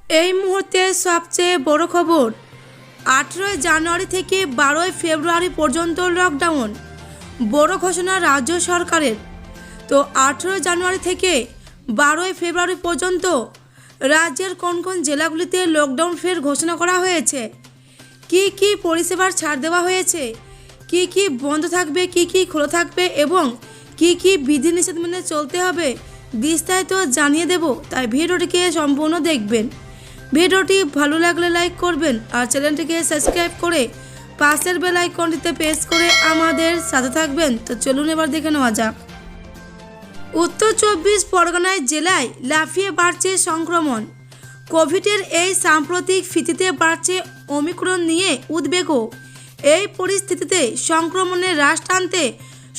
এই মুহূর্তে সবচেয়ে বড় খবর, 18 জানুয়ারি থেকে 12 ফেব্রুয়ারি পর্যন্ত লকডাউন। বড় ঘোষণা রাজ্য সরকারের। তো 18 জানুয়ারি থেকে 12 ফেব্রুয়ারি পর্যন্ত রাজ্যের কোন কোন জেলাগুলিতে লকডাউন ফের ঘোষণা করা হয়েছে, কি কি পরিষেবার ছাড় দেওয়া হয়েছে, কি কি বন্ধ থাকবে, কি কি খোলা থাকবে এবং কি কি বিধিনিষেধ মেনে চলতে হবে, বিস্তারিত জানিয়ে দেব। তাই ভিডিওটিকে সম্পূর্ণ দেখবেন। ভিডিওটি ভালো লাগলে লাইক করবেন আর চ্যানেলটিকে সাবস্ক্রাইব করে পাশের বেল আইকনটিতে প্রেস করে আমাদের সাথে থাকবেন। তো চলুন এবার দেখে নেওয়া যাক। উত্তর 24 পরগনায় জেলায় লাফিয়ে বাড়ছে সংক্রমণ। কোভিডের এই সাম্প্রতিক ফিতিতে বাড়ছে ওমিক্রন নিয়ে উদ্বেগও। এই পরিস্থিতিতে সংক্রমণে হ্রাস টানতে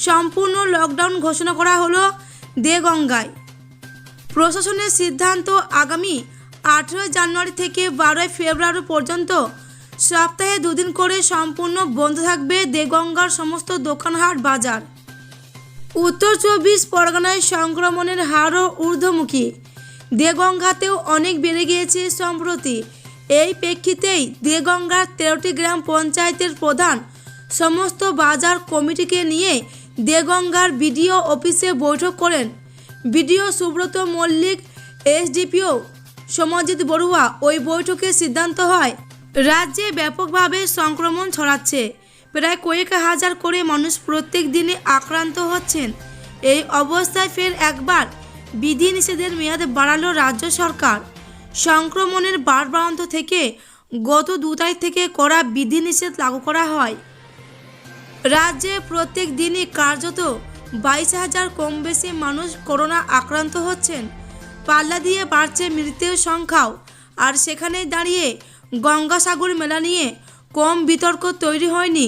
সম্পূর্ণ লকডাউন ঘোষণা করা হলো দেগঙ্গায়। প্রশাসনের সিদ্ধান্ত, আগামী 18 জানুয়ারি থেকে 12 ফেব্রুয়ারি পর্যন্ত সপ্তাহে 2 দিন করে সম্পূর্ণ বন্ধ থাকবে দেগঙ্গার সমস্ত দোকানহাট, বাজার। উত্তর 24 পরগনায় সংক্রমণের হারও ঊর্ধ্বমুখী। দেগঙ্গাতেও অনেক বেড়ে গিয়েছে সম্প্রতি। এই প্রেক্ষিতেই দেগঙ্গার 13টি গ্রাম পঞ্চায়েতের প্রধান সমস্ত বাজার কমিটিকে নিয়ে দেগঙ্গার বিডিও অফিসে বৈঠক করেন। BDO Subrata Mallick, SDPO Samajit Barua. ওই বৈঠকে সিদ্ধান্ত হয়, রাজ্যে ব্যাপকভাবে সংক্রমণ ছড়াচ্ছে। প্রায় কয়েক হাজার করে মানুষ প্রত্যেক দিনে আক্রান্ত হচ্ছেন। এই অবস্থায় ফের একবার বিধিনিষেধের মেয়াদ বাড়ালো রাজ্য সরকার। সংক্রমণের বাড়বাড়ন্ত থেকে গত 2 তারিখ থেকে কড়া বিধিনিষেধ লাগু করা হয়। রাজ্যে প্রত্যেক দিনই কার্যত 22,000 কম বেশি মানুষ করোনা আক্রান্ত হচ্ছেন। পাল্লা দিয়ে বাড়ছে মৃতের সংখ্যাও। আর সেখানে দাঁড়িয়ে গঙ্গাসাগর মেলা নিয়ে কম বিতর্ক তৈরি হয়নি